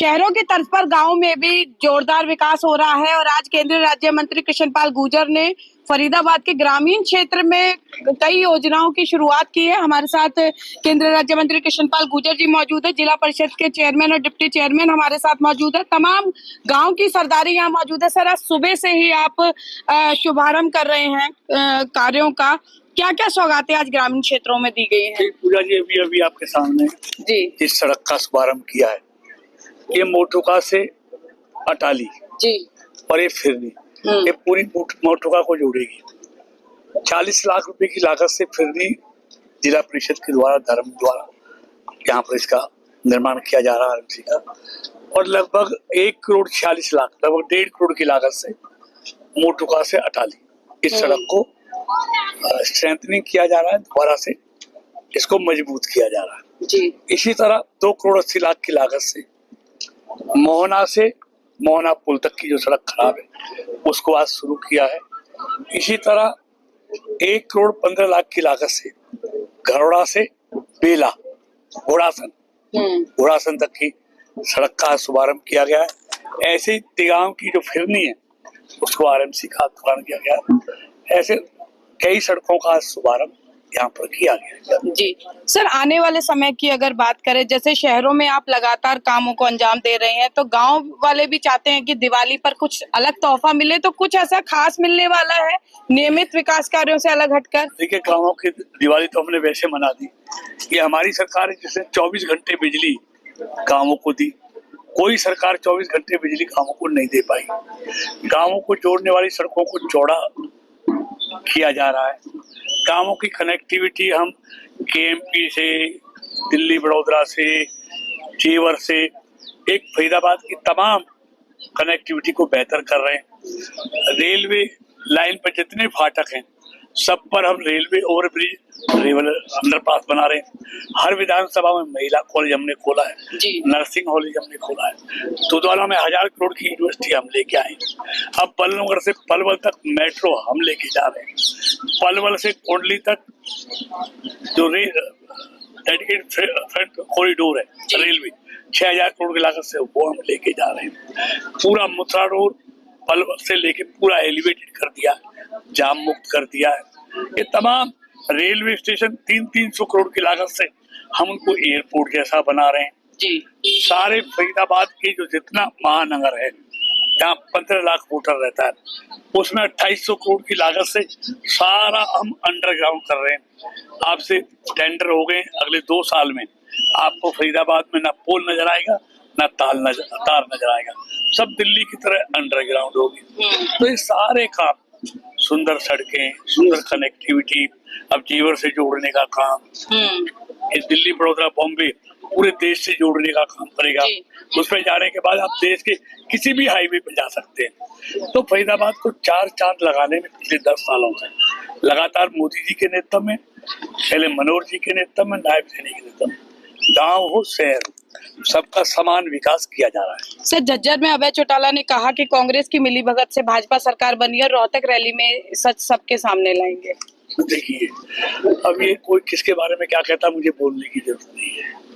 शहरों की तर्ज पर गांव में भी जोरदार विकास हो रहा है और आज केंद्रीय राज्य मंत्री कृष्णपाल गुर्जर ने फरीदाबाद के ग्रामीण क्षेत्र में कई योजनाओं की शुरुआत की है। हमारे साथ केंद्रीय राज्य मंत्री कृष्णपाल गुर्जर जी मौजूद है, जिला परिषद के चेयरमैन और डिप्टी चेयरमैन हमारे साथ मौजूद है, तमाम गांव की सरदारी यहाँ मौजूद है। सर, आज सुबह से ही आप शुभारंभ कर रहे हैं कार्यों का, क्या क्या सौगातें आज ग्रामीण क्षेत्रों में दी गई है? पूजा जी, अभी अभी आपके सामने जी इस सड़क का शुभारंभ किया है। ये मोटुका से अटाली जी और ये फिरनी, ये पूरी मोटुका को जोड़ेगी। 40 लाख रुपए की लागत से फिरनी जिला परिषद के द्वारा धर्म द्वारा यहाँ पर इसका निर्माण किया जा रहा है का, और लगभग 1 करोड़ 46 लाख, लगभग 1.5 करोड़ की लागत से मोटुका से अटाली इस सड़क को स्ट्रेंथनिंग किया जा रहा है, दोबारा से इसको मजबूत किया जा रहा है जी। इसी तरह 2 करोड़ 80 लाख की लागत से मोहना से मोहना पुल तक की जो सड़क खराब है उसको आज शुरू किया है। इसी तरह 1 करोड़ 15 लाख की लागत से घरोड़ा से बेला घोड़ासन तक की सड़क का शुभारंभ किया गया है। ऐसे ही तिगांव की जो फिरनी है उसको आरएमसी का उद्घाटन किया गया है। ऐसे कई सड़कों का शुभारंभ यहाँ पर किया गया जी। सर, आने वाले समय की अगर बात करें, जैसे शहरों में आप लगातार कामों को अंजाम दे रहे हैं, तो गांव वाले भी चाहते हैं कि दिवाली पर कुछ अलग तोहफा मिले, तो कुछ ऐसा खास मिलने वाला है नियमित विकास कार्यों से अलग हटकर? देखिए, गाँवों की दिवाली तो हमने वैसे मना दी। ये हमारी सरकार है जिसने 24 घंटे बिजली गाँवों को दी। कोई सरकार 24 घंटे बिजली गाँवों को नहीं दे पाई। गाँवों को जोड़ने वाली सड़कों को चौड़ा किया जा रहा है। गाँवों की कनेक्टिविटी हम केएमपी से, दिल्ली बड़ौदा से, जेवर से, एक फरीदाबाद की तमाम कनेक्टिविटी को बेहतर कर रहे हैं। रेलवे लाइन पर जितने फाटक हैं सब पर हम रेलवे ओवरब्रिज, रेलवे अंडरपास बना रहे हैं। हर विधानसभा में महिला कॉलेज हमने खोला है, नर्सिंग कॉलेज हमने खोला है। दुधौला में 1000 करोड़ की यूनिवर्सिटी हम लेके आए। अब बलनगर से पलवल तक मेट्रो हम लेके जा रहे हैं। पलवल से कोंडली तक जो डेडिकेटेड कॉरिडोर है रेलवे, 6000 करोड़ की लागत से वो हम लेके जा रहे हैं। पूरा मथुरा रोड पलवल से लेके पूरा एलिवेटेड कर दिया, जाम मुक्त कर दिया है। ये तमाम रेलवे स्टेशन 300 करोड़ की लागत से हम उनको एयरपोर्ट जैसा बना रहे हैं जी। सारे फरीदाबाद के जो जितना महानगर है, यहाँ 15 लाख वोटर रहता है, उसमें 2800 करोड़ की लागत से सारा हम अंडरग्राउंड कर रहे हैं। आपसे टेंडर हो गए, अगले 2 साल में आपको फरीदाबाद में ना पोल नजर आएगा, ना तार नजर आएगा, सब दिल्ली की तरह अंडरग्राउंड होगी। तो ये सारे काम, सुंदर सड़कें, सुंदर कनेक्टिविटी, अब जेवर से जोड़ने का काम, ये दिल्ली बड़ौदा बॉम्बे पूरे देश से जोड़ने का काम करेगा। उस पर जाने के बाद आप देश के किसी भी हाईवे पे जा सकते हैं। तो फरीदाबाद को 4 चांद लगाने में पिछले 10 सालों से लगातार मोदी जी के नेतृत्व में, पहले मनोहर जी के नेतृत्व में, नायब सैनी के नेतृत्व में, गाँव हो शहर, सबका समान विकास किया जा रहा है। सर, झज्जर में अभय चौटाला ने कहा कि कांग्रेस की मिलीभगत से भाजपा सरकार बनी है, रोहतक रैली में सच सबके सामने लाएंगे। देखिए, अब ये कोई किसके बारे में क्या कहता मुझे बोलने की जरूरत नहीं है।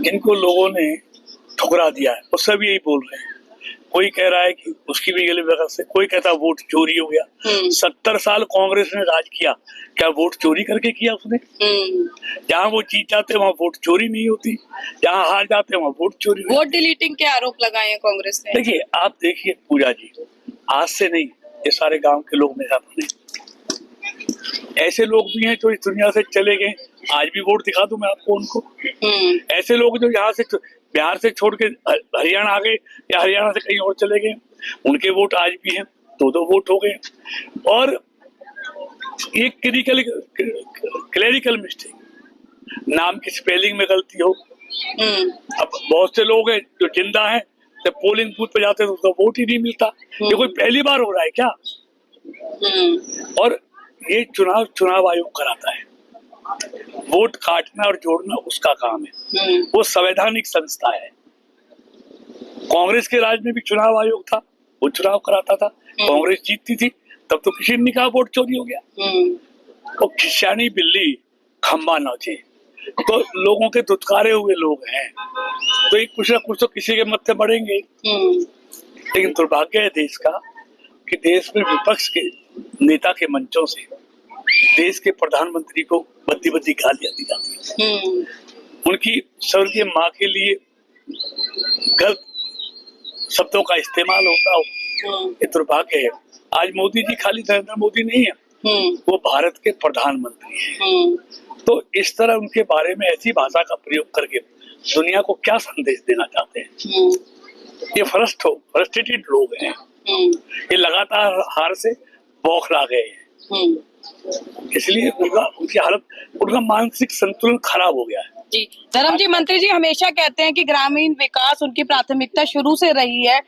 इनको लोगों ने ठुकरा दिया है, वो सब यही बोल रहे हैं। कोई कह रहा है कि उसकी भी गली बगल से, कोई कहता वोट चोरी हो गया। 70 साल कांग्रेस ने राज किया, क्या वोट चोरी करके किया उसने? जहाँ वो जीत जाते वहाँ वोट चोरी नहीं होती, जहाँ हार जाते वहाँ वोट चोरी। वोट डिलीटिंग के आरोप लगाए हैं कांग्रेस ने। देखिए, आप देखिए पूजा जी, आज से नहीं, ये सारे गाँव के लोग मेरे साथ नहीं, ऐसे लोग भी हैं जो इस दुनिया से चले गए। आज भी वोट दिखा दूं मैं आपको उनको। ऐसे लोग जो यहाँ से बिहार से छोड़ के हरियाणा आ गए या हरियाणा से कहीं और चले गए, उनके वोट आज भी हैं, 2-2 वोट हो गए। और एक क्लेरिकल मिस्टेक, नाम की स्पेलिंग में गलती हो। अब बहुत से लोग हैं जो जिंदा हैं, जब पोलिंग बूथ पे जाते हैं तो उसका वोट ही नहीं मिलता। ये कोई पहली बार हो रहा है क्या? और ये चुनाव आयोग कराता है, वोट काटना और जोड़ना उसका काम है। वो संवैधानिक संस्था है। कांग्रेस के राज में भी चुनाव आयोग था, वो चुनाव कराता था, कांग्रेस जीतती थी, तब तो किसी ने कहा वोट चोरी हो गया। तो खिसियानी बिल्ली खंबा नोचे, तो लोगों के धुतकारे हुए लोग हैं, तो ये कुछ ना कुछ तो किसी के मत्थे बढ़ेंगे। लेकिन दुर्भाग्य है देश का कि देश में विपक्ष के नेता के मंचों से देश के प्रधानमंत्री को बद्दी बद्दी गालियां दी जाती है। उनकी स्वर्गीय माँ के लिए गलत शब्दों का इस्तेमाल होता हो, ये दुर्भाग्य है। आज मोदी जी खाली नरेंद्र मोदी नहीं है, वो भारत के प्रधानमंत्री हैं। तो इस तरह उनके बारे में ऐसी भाषा का प्रयोग करके दुनिया को क्या संदेश देना चाहते हैं? ये फ्रस्ट्रेटेड लोग हैं, ये लगातार हार से बौखला गए हैं, इसलिए उनकी हालत, उनका मानसिक संतुलन खराब हो गया है। जी धर्म जी, मंत्री जी हमेशा कहते हैं कि ग्रामीण विकास उनकी प्राथमिकता शुरू से रही है।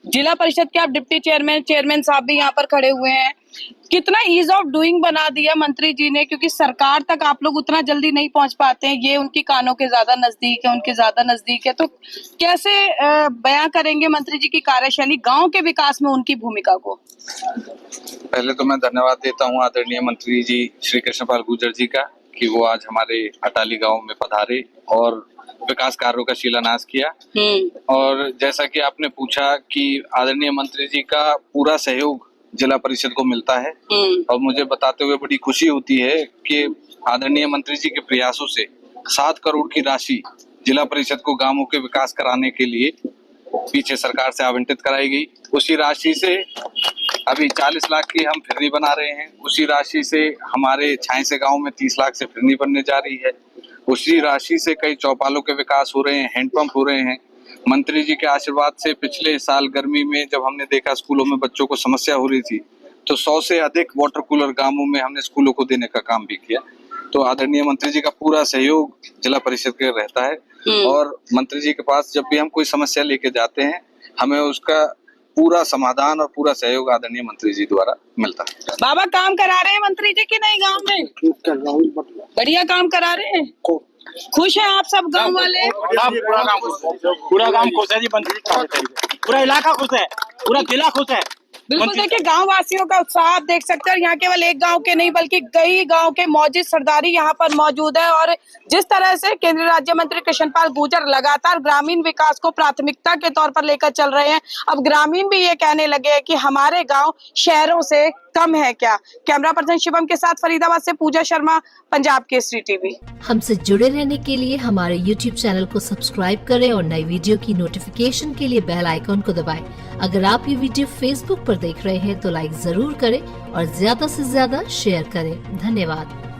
जिला परिषद के आप डिप्टी चेयरमैन साहब भी यहाँ पर खड़े हुए हैं। कितना ईज ऑफ डूइंग बना दिया मंत्री जी ने, क्योंकि सरकार तक आप लोग उतना जल्दी नहीं पहुंच पाते हैं, ये उनकी कानों के ज्यादा नजदीक है, उनके ज्यादा नजदीक है। तो कैसे बयां करेंगे मंत्री जी की कार्यशैली, गांव के विकास में उनकी भूमिका को? पहले तो मैं धन्यवाद देता हूं आदरणीय मंत्री जी श्री कृष्णपाल गुर्जर जी का कि वो आज हमारे अटाली गांव में पधारे और विकास कार्यों का शिलान्यास किया। और जैसा कि आपने पूछा कि आदरणीय मंत्री जी का पूरा सहयोग जिला परिषद को मिलता है, और मुझे बताते हुए बड़ी खुशी होती है कि आदरणीय मंत्री जी के प्रयासों से 7 करोड़ की राशि जिला परिषद को गांवों के विकास कराने के लिए पीछे सरकार से आवंटित कराई गई। उसी राशि से अभी 40 लाख की हम फिरनी बना रहे हैं। उसी राशि से हमारे छायसे गांव में 30 लाख से फिरनी बनने जा रही है। उसी राशि से कई चौपालों के विकास हो रहे हैं, हैंडपंप हो रहे हैं। मंत्री जी के आशीर्वाद से पिछले साल गर्मी में जब हमने देखा स्कूलों में बच्चों को समस्या हो रही थी, तो 100 से अधिक वाटर कूलर गांवों में हमने स्कूलों को देने का काम भी किया। तो आदरणीय मंत्री जी का पूरा सहयोग जिला परिषद के रहता है, और मंत्री जी के पास जब भी हम कोई समस्या लेके जाते हैं, हमें उसका पूरा समाधान और पूरा सहयोग आदरणीय मंत्री जी द्वारा मिलता है। बाबा काम करा रहे हैं मंत्री जी कि नहीं गांव में? बढ़िया काम करा रहे हैं। खुश हैं आप सब गांव वाले? पूरा गांव खुश है जी, मंत्री पूरा इलाका खुश है, पूरा जिला खुश है। बिल्कुल, देखिए गांव वासियों का उत्साह आप देख सकते हैं। यहाँ केवल एक गांव के नहीं बल्कि कई गांव के मौजूद सरदारी यहाँ पर मौजूद है। और जिस तरह से केंद्रीय राज्य मंत्री कृष्णपाल गुर्जर लगातार ग्रामीण विकास को प्राथमिकता के तौर पर लेकर चल रहे हैं, अब ग्रामीण भी ये कहने लगे हैं कि हमारे गाँव शहरों से कम है क्या। कैमरा पर्सन शिवम के साथ फरीदाबाद से पूजा शर्मा, पंजाब केसरी टीवी। हमसे जुड़े रहने के लिए हमारे YouTube चैनल को सब्सक्राइब करें और नई वीडियो की नोटिफिकेशन के लिए बेल आइकॉन को दबाएं। अगर आप ये वीडियो Facebook पर देख रहे हैं तो लाइक जरूर करें और ज्यादा से ज्यादा शेयर करें। धन्यवाद।